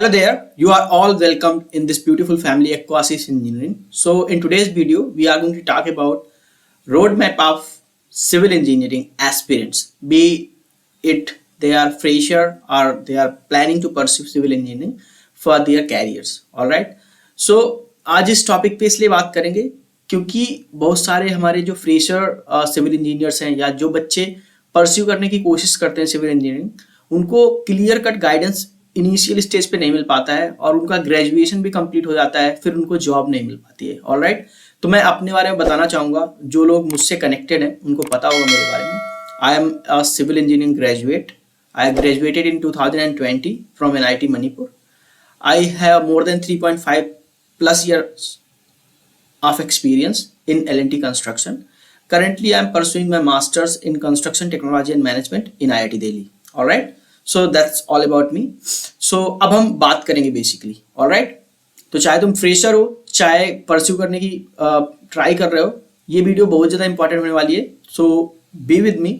Hello there, you are all welcome in this beautiful family Aquasis Engineering. So, in today's video, we are going to talk about roadmap of civil engineering aspirants, be it they are fresher or they are planning to pursue civil engineering for their careers. All right. So, आज इस topic पे इसलिए बात करेंगे क्योंकि बहुत सारे हमारे जो फ्रेशर सिविल इंजीनियर्स हैं या जो बच्चे परस्यू करने की कोशिश करते हैं सिविल इंजीनियरिंग, उनको clear cut guidance initial stage पे नहीं मिल पाता है और उनका ग्रेजुएशन भी कंप्लीट हो जाता है, फिर उनको जॉब नहीं मिल पाती है। ऑलराइट, तो मैं अपने बारे में बताना चाहूँगा, जो लोग मुझसे कनेक्टेड हैं उनको पता होगा मेरे बारे में। I am a civil engineering graduate. I graduated in 2020 from NIT Manipur. I have more than 3.5 plus years of experience in L&T construction. Currently, I am pursuing my master's in construction technology and management in IIT Delhi. All right. So that's all about me. So अब हम बात करेंगे basically. All right. तो चाहे तुम fresher हो, चाहे pursue करने की ट्राई कर रहे हो, ये वीडियो बहुत ज़्यादा इंपॉर्टेंट होने वाली है. So be with me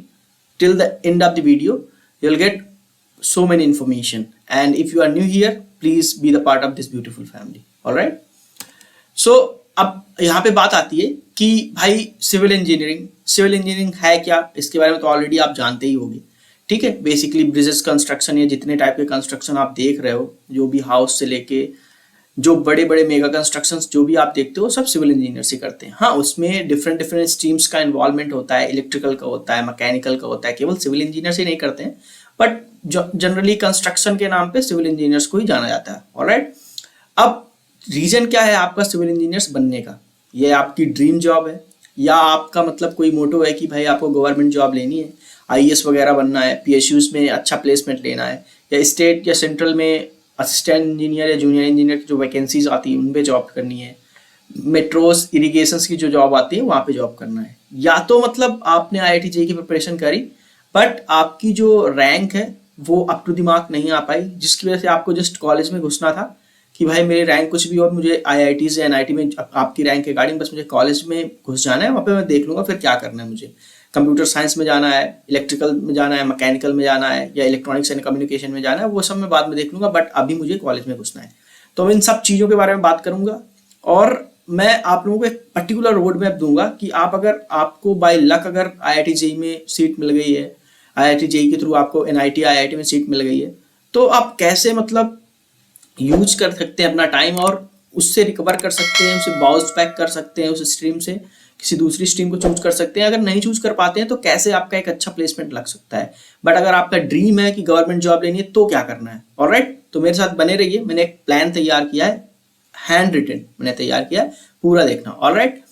till the end of the video. You'll get so many information. And if you are new here, please be the part of this beautiful family. All right. सो अब यहाँ पे बात आती है कि भाई civil engineering है क्या, इसके बारे में तो ऑलरेडी आप जानते ही होंगे। ठीक है, बेसिकली ब्रिजेस कंस्ट्रक्शन या जितने टाइप के कंस्ट्रक्शन आप देख रहे हो, जो भी हाउस से लेके जो बड़े बड़े मेगा कंस्ट्रक्शंस जो भी आप देखते हो, सब सिविल इंजीनियर से करते हैं। हाँ, उसमें डिफरेंट स्ट्रीम्स का इन्वॉल्वमेंट होता है, इलेक्ट्रिकल का होता है, मैकेनिकल का होता है, केवल सिविल इंजीनियर से नहीं करते हैं, बट जनरली कंस्ट्रक्शन के नाम पे सिविल इंजीनियर्स को ही जाना जाता है। ऑलराइट, अब रीजन क्या है आपका सिविल इंजीनियर्स बनने का? ये आपकी ड्रीम जॉब है या आपका मतलब कोई मोटो है कि भाई आपको गवर्नमेंट जॉब लेनी है, IAS वगैरह बनना है, PSUs में अच्छा प्लेसमेंट लेना है, या स्टेट या सेंट्रल में असिस्टेंट इंजीनियर या जूनियर इंजीनियर की जो वैकेंसीज आती है उन पे जॉब करनी है, मेट्रोस इरिगेशंस की जो जॉब आती है वहाँ पे जॉब करना है, या तो मतलब आपने IIT JEE की प्रिपरेशन करी बट आपकी जो रैंक है वो अप टू द मार्क नहीं आ पाई, जिसकी वजह से आपको जस्ट कॉलेज में घुसना था कि भाई मेरे रैंक कुछ भी और मुझे IIT से NIT में आपकी रैंक के अकॉर्डिंग बस मुझे कॉलेज में घुस जाना है, वहाँ पे मैं देख लूँगा फिर क्या करना है। मुझे कंप्यूटर साइंस में जाना है, इलेक्ट्रिकल में जाना है, मैकेनिकल में जाना है, या इलेक्ट्रॉनिक्स एंड कम्युनिकेशन में जाना है, वो सब मैं बाद में देख लूँगा, बट अभी मुझे कॉलेज में घुसना है। तो इन सब चीज़ों के बारे में बात करूँगा और मैं आप लोगों को एक पर्टिकुलर रोड मैप दूंगा कि आप अगर आपको बाय लक अगर IIT JEE में सीट मिल गई है, IIT JEE के थ्रू आपको NIT IIT में सीट मिल गई है, तो आप कैसे मतलब यूज कर सकते हैं अपना टाइम और उससे रिकवर कर सकते हैं, उसे बाउंस बैक कर सकते हैं, उस स्ट्रीम से किसी दूसरी स्ट्रीम को चूज कर सकते हैं। अगर नहीं चूज कर पाते हैं तो कैसे आपका एक अच्छा प्लेसमेंट लग सकता है। बट अगर आपका ड्रीम है कि गवर्नमेंट जॉब लेनी है तो क्या करना है। ऑलराइट, तो मेरे साथ बने रहिए। मैंने एक प्लान तैयार किया है, हैंड रिटन मैंने तैयार किया है, पूरा देखना। ऑलराइट,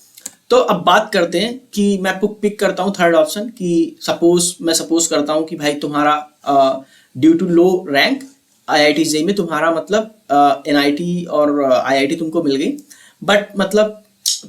तो अब बात करते हैं कि मैं आपको पिक करता हूँ थर्ड ऑप्शन कि सपोज करता हूँ कि भाई तुम्हारा due to low rank IIT JEE में तुम्हारा मतलब NIT और IIT तुमको मिल गई, बट मतलब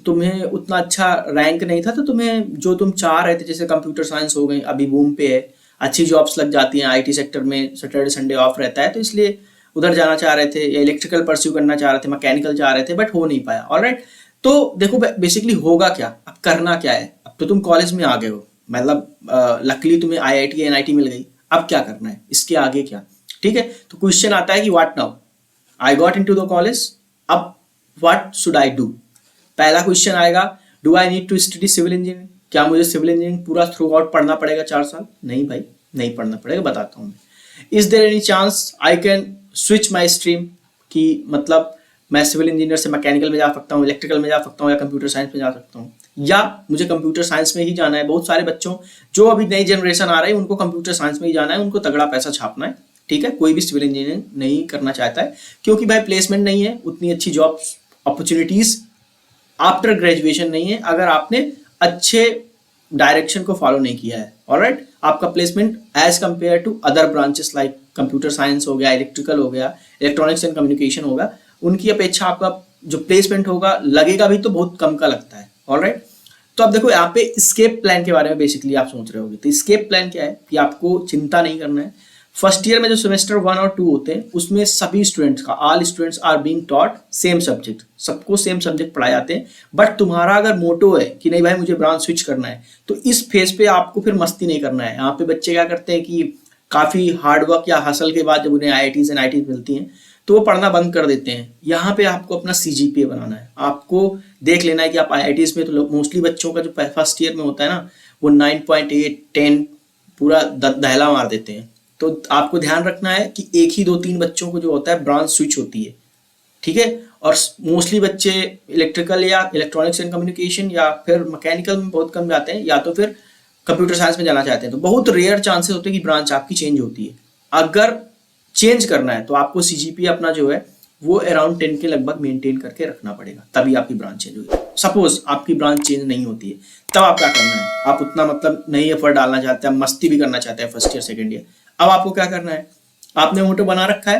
तुम्हें उतना अच्छा रैंक नहीं था, तो तुम्हें जो तुम चाह रहे थे, जैसे कंप्यूटर साइंस हो गई, अभी बूम पे है, अच्छी जॉब्स लग जाती हैं, IT सेक्टर में सैटरडे संडे ऑफ रहता है, तो इसलिए उधर जाना चाह रहे थे, या इलेक्ट्रिकल परस्यू करना चाह रहे थे, मैकेनिकल चाह रहे थे, बट हो नहीं पाया। ऑलराइट, तो देखो बेसिकली होगा क्या, अब करना क्या है। अब तो तुम कॉलेज में आ गए हो, मतलब लकली तुम्हें IIT या NIT मिल गई, अब क्या करना है, इसके आगे क्या। ठीक है, तो क्वेश्चन आता है कि what now, I got into the college, अब व्हाट शुड आई डू। पहला क्वेश्चन आएगा, do I need to study civil engineering, क्या मुझे सिविल इंजीनियरिंग पूरा थ्रू आउट पढ़ना पड़ेगा 4 साल? नहीं भाई, नहीं पढ़ना पड़ेगा, बताता हूँ। Is there any chance I can switch my stream, कि मतलब मैं सिविल इंजीनियर से मैकेनिकल में जा सकता हूँ, इलेक्ट्रिकल में जा सकता हूँ, या कंप्यूटर साइंस में जा सकता हूँ, या मुझे कंप्यूटर साइंस में ही जाना है। बहुत सारे बच्चों जो अभी नई जनरेशन आ रही है उनको कंप्यूटर साइंस में ही जाना है, उनको तगड़ा पैसा छापना है। ठीक है, कोई भी सिविल इंजीनियरिंग नहीं करना चाहता है क्योंकि भाई प्लेसमेंट नहीं है, उतनी अच्छी जॉब अपॉर्चुनिटीज आफ्टर ग्रेजुएशन नहीं है, अगर आपने अच्छे डायरेक्शन को फॉलो नहीं किया है। ऑलराइट, आपका placement as compare to other branches like computer science हो गया, इलेक्ट्रिकल हो गया, इलेक्ट्रॉनिक्स एंड कम्युनिकेशन होगा, उनकी अपेक्षा आपका जो प्लेसमेंट होगा लगेगा भी तो बहुत कम का लगता है। ऑलराइट, तो अब देखो यहाँ पे स्केप प्लान के बारे में बेसिकली आप सोच रहे होगे। तो स्केप प्लान क्या है कि आपको चिंता नहीं करना है। फर्स्ट ईयर में जो सेमेस्टर 1 और 2 होते हैं उसमें सभी स्टूडेंट्स का, all students are being taught same subject, सबको सेम सब्जेक्ट पढ़ाए जाते हैं। बट तुम्हारा अगर मोटो है कि नहीं भाई मुझे ब्रांच स्विच करना है, तो इस फेज पे आपको फिर मस्ती नहीं करना है। यहाँ पे बच्चे क्या करते हैं कि काफ़ी हार्डवर्क या हसल के बाद जब उन्हें IITs एंड IITs मिलती हैं तो वो पढ़ना बंद कर देते हैं। यहाँ पे आपको अपना CGPA बनाना है, आपको देख लेना है कि आप IITs में तो मोस्टली बच्चों का जो फर्स्ट ईयर में होता है ना वो 9.8 10 पूरा दहला मार देते हैं। तो आपको ध्यान रखना है कि एक ही 2-3 बच्चों को जो होता है ब्रांच स्विच होती है, ठीक है। और मोस्टली बच्चे इलेक्ट्रिकल या इलेक्ट्रॉनिक्स एंड कम्युनिकेशन या फिर मैकेनिकल में बहुत कम जाते हैं, या तो फिर कंप्यूटर साइंस में जाना चाहते हैं। तो बहुत रेयर चांसेस होते हैं कि ब्रांच आपकी चेंज होती है। अगर चेंज करना है तो आपको CGPA अपना जो है वो अराउंड 10 के लगभग मेंटेन करके रखना पड़ेगा, तभी आपकी ब्रांच चेंज होगी। सपोज आपकी ब्रांच चेंज नहीं होती है, तब आप क्या करना है, आप उतना मतलब नहीं एफर्ट डालना चाहते हैं, मस्ती भी करना चाहते हैं फर्स्ट ईयर सेकेंड ईयर। अब आपको क्या करना है, आपने मोटो बना रखा है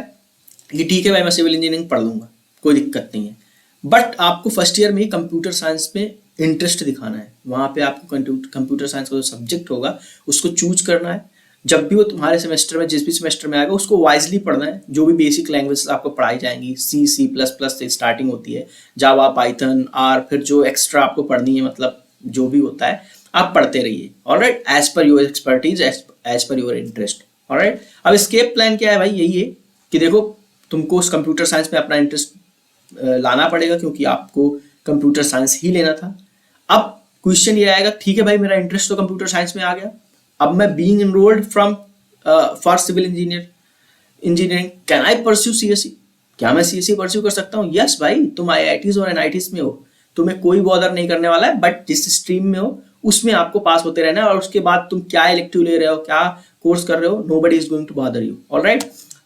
कि ठीक है भाई मैं सिविल इंजीनियरिंग पढ़ लूंगा, कोई दिक्कत नहीं है, बट आपको फर्स्ट ईयर में ही कंप्यूटर साइंस में इंटरेस्ट दिखाना है। वहाँ पे आपको कंप्यूटर साइंस का जो सब्जेक्ट होगा उसको चूज करना है। जब भी वो तुम्हारे सेमेस्टर में जिस भी सेमेस्टर में आएगा उसको वाइजली पढ़ना है। जो भी बेसिक लैंग्वेजेस आपको पढ़ाई जाएंगी, C++ से स्टार्टिंग होती है, जावा, पाइथन, आर, फिर जो एक्स्ट्रा आपको पढ़नी है मतलब जो भी होता है आप पढ़ते रहिए, alright, as per your expertise, as per your interest, alright. अब एस्केप प्लान क्या है भाई, यही है कि देखो तुमको उस कंप्यूटर साइंस में अपना इंटरेस्ट लाना पड़ेगा क्योंकि आपको कंप्यूटर साइंस ही लेना था। अब क्वेश्चन ये आएगा, ठीक है भाई मेरा इंटरेस्ट तो कंप्यूटर साइंस में आ गया, अब मैं being enrolled from for civil engineering can I pursue CSE, क्या मैं CSE परस्यू कर सकता हूँ? यस भाई, तुम IITs और NITs में हो, तुम्हें कोई बॉदर नहीं करने वाला है, बट जिस स्ट्रीम में हो उसमें आपको पास होते रहना है, और उसके बाद तुम क्या इलेक्टिव ले रहे हो, क्या कोर्स कर रहे हो, nobody is going to bother you, alright.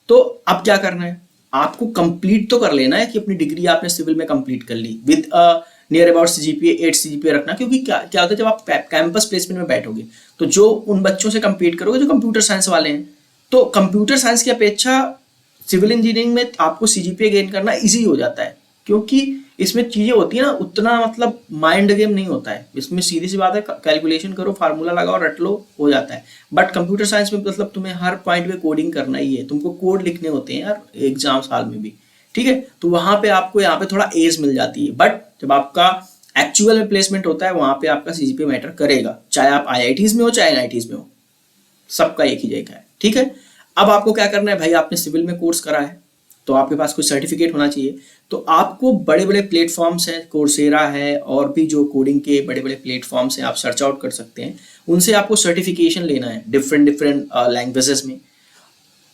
तो अब क्या करना है, आपको कंप्लीट तो कर लेना है कि अपनी डिग्री आपने सिविल में कंप्लीट कर ली with near about CGPA 8 CGPA रखना, क्योंकि क्या होता है जब आप कैंपस प्लेसमेंट में बैठोगे तो जो उन बच्चों से compete करोगे जो कंप्यूटर साइंस वाले हैं, तो कंप्यूटर साइंस की अपेक्षा सिविल इंजीनियरिंग में आपको CGPA गेन करना ईजी हो जाता है, क्योंकि इसमें चीजें होती है ना, उतना मतलब माइंड गेम नहीं होता है। इसमें सीधी सी बात है, कैलकुलेशन करो, फार्मूला लगाओ, रट लो, हो जाता है। बट कंप्यूटर साइंस में मतलब तुम्हें हर पॉइंट पे कोडिंग करना ही है, तुमको कोड लिखने होते हैं यार एग्जाम साल में भी, ठीक है। तो वहां पे आपको यहाँ पे थोड़ा एज मिल जाती है, बट जब आपका एक्चुअल में प्लेसमेंट होता है वहां पे आपका CGPA मैटर करेगा, चाहे आप IITs में हो चाहे NITs में हो, सबका एक ही जगह है, ठीक है। अब आपको क्या करना है भाई, आपने सिविल में कोर्स करा है तो आपके पास कोई सर्टिफिकेट होना चाहिए। तो आपको बड़े बड़े प्लेटफॉर्म्स हैं, कोर्सेरा है और भी जो कोडिंग के बड़े बड़े प्लेटफॉर्म्स हैं आप सर्च आउट कर सकते हैं, उनसे आपको सर्टिफिकेशन लेना है डिफरेंट लैंग्वेजेस में।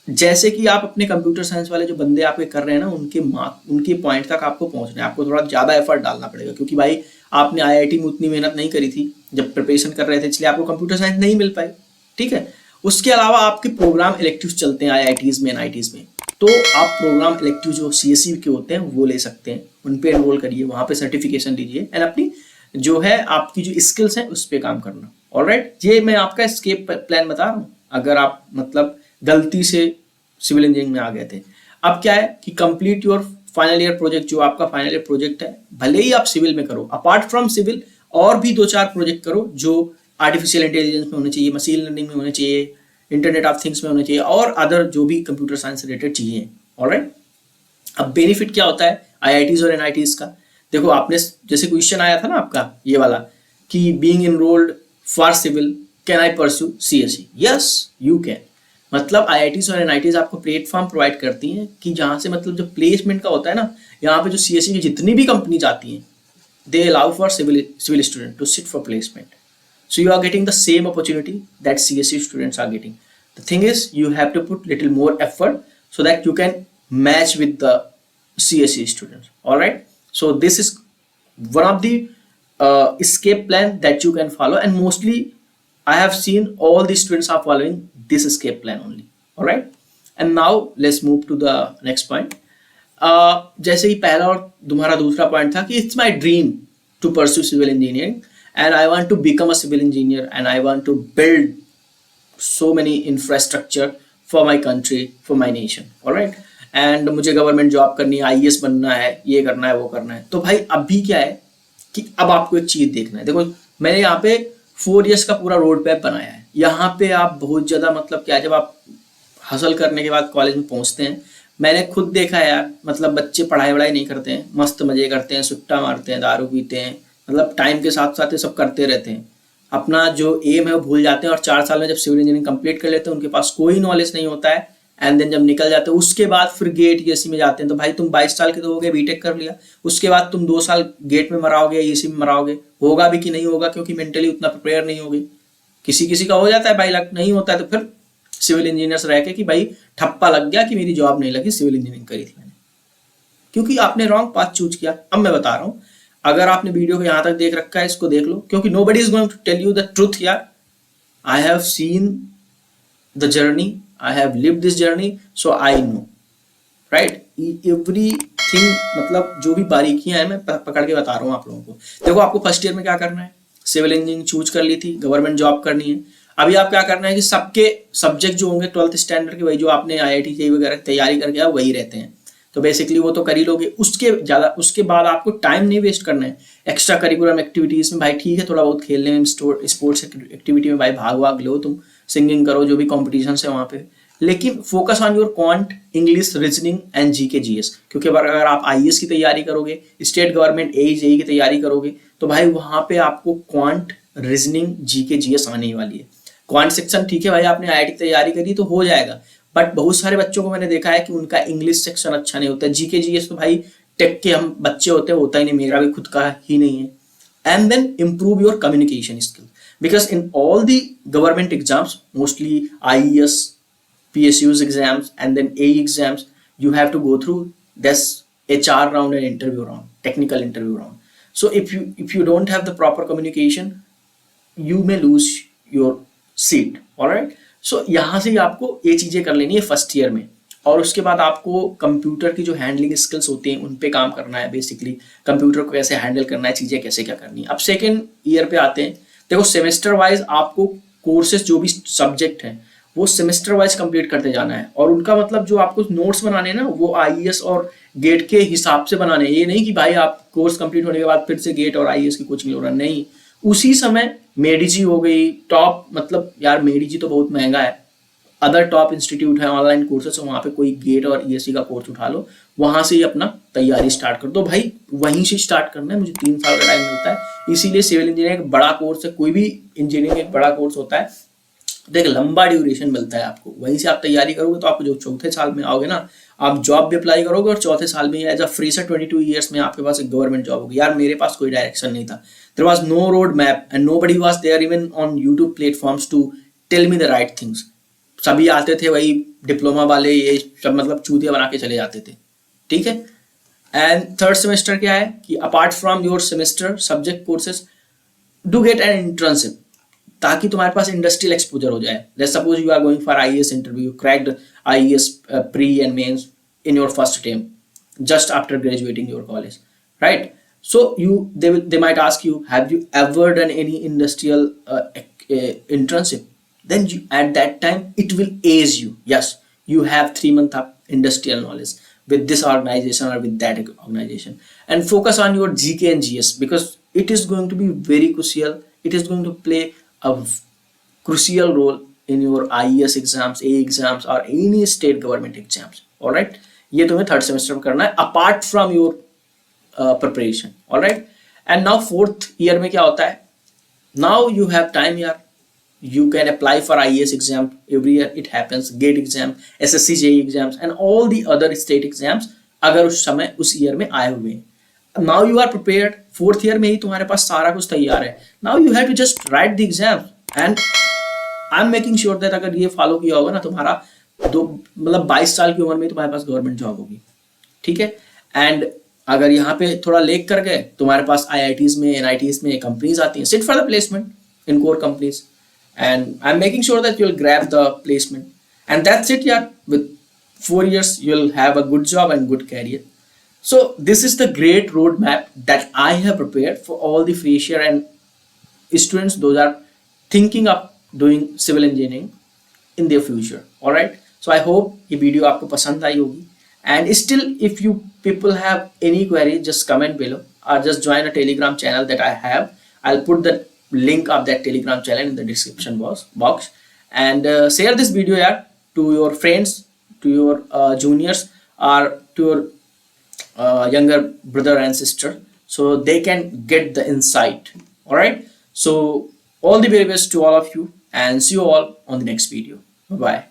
जैसे कि आप अपने कंप्यूटर साइंस वाले जो बंदे आपके कर रहे हैं ना, उनके पॉइंट तक आपको पहुंचना है, आपको थोड़ा ज़्यादा एफर्ट डालना पड़ेगा, क्योंकि भाई आपने IIT में उतनी मेहनत नहीं करी थी जब प्रिपरेशन कर रहे थे, इसलिए आपको कंप्यूटर साइंस नहीं मिल पाई, ठीक है। उसके अलावा आपके प्रोग्राम इलेक्टिव्स चलते हैं IITs में NITs में, तो आप प्रोग्राम इलेक्टिव जो CSE के होते हैं वो ले सकते हैं, उन पे एनरोल करिए, वहाँ पे सर्टिफिकेशन लीजिए एंड अपनी जो है आपकी जो स्किल्स हैं उस पर काम करना, ऑलराइट। ये मैं आपका एस्केप प्लान बता रहा हूँ अगर आप मतलब गलती से सिविल इंजीनियरिंग में आ गए थे। अब क्या है कि complete your final year project, जो आपका फाइनल ईयर प्रोजेक्ट है भले ही आप सिविल में करो, अपार्ट फ्रॉम सिविल और भी 2-4 प्रोजेक्ट करो जो आर्टिफिशियल इंटेलिजेंस में होने चाहिए, मशीन लर्निंग में होने चाहिए, इंटरनेट ऑफ थिंग्स में होने चाहिए, और अदर जो भी कंप्यूटर साइंस रिलेटेड चीजें हैं, ऑलराइट। अब बेनिफिट क्या होता है IITs और NITs का, देखो आपने जैसे क्वेश्चन आया था ना आपका ये वाला कि being enrolled for civil can I pursue CSE, yes you can. मतलब IITs और NITs आपको प्लेटफॉर्म प्रोवाइड करती हैं कि जहाँ से मतलब जो प्लेसमेंट का होता है ना, यहाँ पे जो CSE की जितनी भी कंपनी आती हैं they allow for civil student to sit for placement, so you are getting the same opportunity that CSE students are getting. The thing is you have to put little more effort so that you can match with the CSE students, all right. So this is one of the escape plan that you can follow, and mostly I have seen all the students are following this escape plan only, all right. And now let's move to the next point. जैसे ही पहला और तुम्हारा दूसरा point था कि it's my dream to pursue civil engineering and I want to become a civil engineer and I want to build so many infrastructure for my country, for my nation, all right. And मुझे government job करनी है, IAS बनना है, ये करना है, वो करना है। तो भाई अभी क्या है कि अब आपको एक चीज देखना है, देखो मैंने यहाँ पे 4 years का पूरा रोड मैप बनाया है। यहाँ पे आप बहुत ज्यादा मतलब क्या है, जब आप हासिल करने के बाद कॉलेज में पहुंचते हैं, मैंने खुद देखा है यार, मतलब बच्चे पढ़ाई वढ़ाई नहीं करते हैं, मस्त मजे करते हैं, सुट्टा मारते हैं, दारू पीते हैं, मतलब टाइम के साथ साथ ये सब करते रहते हैं। अपना जो एम है वो भूल जाते हैं और 4 साल में जब सिविल इंजीनियरिंग कंप्लीट कर लेते हैं उनके पास कोई नॉलेज नहीं होता है। एंड देन जब निकल जाते हैं उसके बाद फिर गेट ईएससी में जाते हैं। तो भाई तुम 22 साल के तो हो गए, बीटेक कर लिया, उसके बाद तुम 2 साल गेट में मराओगे, ईएससी में मराओगे, होगा भी कि नहीं होगा, क्योंकि मेंटली उतना प्रिपेयर नहीं होगी। किसी किसी का हो जाता है भाई, लग नहीं होता है तो फिर सिविल इंजीनियर्स रह के कि भाई ठप्पा लग गया कि मेरी जॉब नहीं लगी, सिविल इंजीनियरिंग करी थी मैंने, क्योंकि आपने रॉन्ग पाथ चूज किया। अब मैं बता रहा हूँ, अगर आपने वीडियो को यहाँ तक देख रखा है इसको देख लो, क्योंकि nobody is going to tell you the truth यार। I have seen the journey, I have lived this journey, so I know right everything. मतलब जो भी बारीकियां हैं मैं पकड़ के बता रहा हूँ आप लोगों को। देखो आपको फर्स्ट ईयर में क्या करना है, सिविल इंजीनियरिंग चूज कर ली थी, गवर्नमेंट जॉब करनी है। अभी आप क्या करना है कि सबके सब्जेक्ट जो होंगे 12th स्टैंडर्ड के, वही जो आपने आईआईटी जेईई वगैरह तैयारी करके आए वही रहते हैं, तो बेसिकली वो तो कर ही लोगे। उसके बाद आपको टाइम नहीं वेस्ट करना है एक्स्ट्रा करिकुलम एक्टिविटीज में। भाई ठीक है थोड़ा बहुत खेलने में, स्पोर्ट्स एक्टिविटी में भाई भाग लो, तुम सिंगिंग करो, जो भी कॉम्पिटिशन है वहाँ पे, लेकिन focus on your quant, English, reasoning and GK GS. क्योंकि अगर आप आईएएस की तैयारी करोगे, स्टेट गवर्नमेंट एई जेईई की तैयारी करोगे, तो भाई वहाँ पे आपको क्वांट, रीजनिंग, जीके जीएस आने ही वाली है। क्वांट सेक्शन ठीक है भाई, आपने आईआईटी तैयारी करी तो हो जाएगा, बट बहुत सारे बच्चों को मैंने देखा है कि उनका इंग्लिश सेक्शन अच्छा नहीं होता। जीके जीएस तो भाई टेक के हम बच्चे होते हैं, होता ही नहीं, मेरा भी खुद का ही नहीं है। And then improve your communication skill, because in all the government exams, mostly IAS, PSU's exams and then AE exams, you have to go through this HR round and interview round, technical interview round. So if you don't have the proper communication, you may lose your seat. All right. So यहाँ से आपको ये चीजें कर लेनी है first year में, और उसके बाद आपको कंप्यूटर की जो हैंडलिंग स्किल्स होती हैं उन पे काम करना है। बेसिकली कंप्यूटर को कैसे हैंडल करना है, चीजें कैसे क्या करनी है। अब सेकेंड ईयर पे आते हैं। देखो सेमेस्टर वाइज आपको कोर्सेज जो भी सब्जेक्ट हैं वो सेमेस्टर वाइज कंप्लीट करते जाना है, और उनका मतलब जो आपको नोट्स बनाने हैं ना वो आईएएस और गेट के हिसाब से बनाने हैं। ये नहीं कि भाई आप कोर्स कंप्लीट होने के बाद फिर से गेट और आईएएस की कोचिंग लो रहा, नहीं। उसी समय मेडिजी हो गई टॉप, मतलब यार मेडिजी तो बहुत महंगा है, अदर टॉप इंस्टीट्यूट है, ऑनलाइन कोर्सेस, वहाँ पे कोई गेट और ईएससी का कोर्स उठा लो, वहां से ही अपना तैयारी स्टार्ट कर दो। भाई वहीं से स्टार्ट करना है, मुझे 3 साल का टाइम मिलता है, इसीलिए सिविल इंजीनियरिंग एक बड़ा कोर्स है। कोई भी इंजीनियरिंग एक बड़ा कोर्स होता है, देख लंबा ड्यूरेशन मिलता है आपको, वहीं से आप तैयारी करोगे तो आपको जो चौथे साल में आओगे ना, आप जॉब भी अप्लाई करोगे और चौथे साल में एज अ फ्रेशर 22 ईयर्स में आपके पास एक गवर्नमेंट जॉब होगी। यार मेरे पास कोई डायरेक्शन नहीं था, there was no road map and nobody was there even on YouTube platforms to tell me the right things. सभी आते थे वही डिप्लोमा वाले, ये सब मतलब चूतिया बना के चले जाते थे, ठीक है। एंड थर्ड सेमेस्टर क्या है कि apart from your semester subject courses, do get an internship, ताकि तुम्हारे पास इंडस्ट्रियल एक्सपोजर हो जाए। Let's suppose you are going for IAS interview, cracked IAS pre and mains in your first attempt just after graduating your college, right? So they might ask you, have you ever done any industrial internship? Then at that time it will ace you. Yes, you have 3 months of industrial knowledge with this organization or with that organization, and focus on your GK and GS, because it is going to be very crucial. It is going to play a crucial role in your IES exams, A exams, or any state government exams. All right, ये तुम्हें third semester में करना है apart from your preparation. All right, and now fourth year में क्या होता है, now you have time यार, you can apply for IAS exam every year, it happens, GATE exam, SSC JEE exams and all the other state exams अगर उस समय उस year में आए हुए हैं। Now you are prepared, fourth year में ही तुम्हारे पास सारा कुछ तैयार है। Now you have to just write the exam, and I am making sure that अगर ये फॉलो किया होगा ना, तुम्हारा मतलब 22 साल की उम्र में तुम्हारे पास गवर्नमेंट जॉब होगी, ठीक है। एंड अगर यहाँ पे थोड़ा लेक कर गए, तुम्हारे पास आईआईटीज में, एनआईटीज में कंपनीज आती हैं, sit for the placement in core companies, and I am making sure that you will grab the placement, and that's it यार। With 4 years you will have a good job and good career. So this is the great roadmap that I have prepared for all the fresher and students those are thinking of doing civil engineering in their future. All right, so I hope ये video आपको पसंद आई होगी, and still if you people have any query just comment below or just join a telegram channel that I have. I'll put the link of that telegram channel in the description box, and share this video yaar to your friends, to your juniors or to your younger brother and sister, so they can get the insight. All right, so All the very best to all of you and see you all on the next video. Bye bye.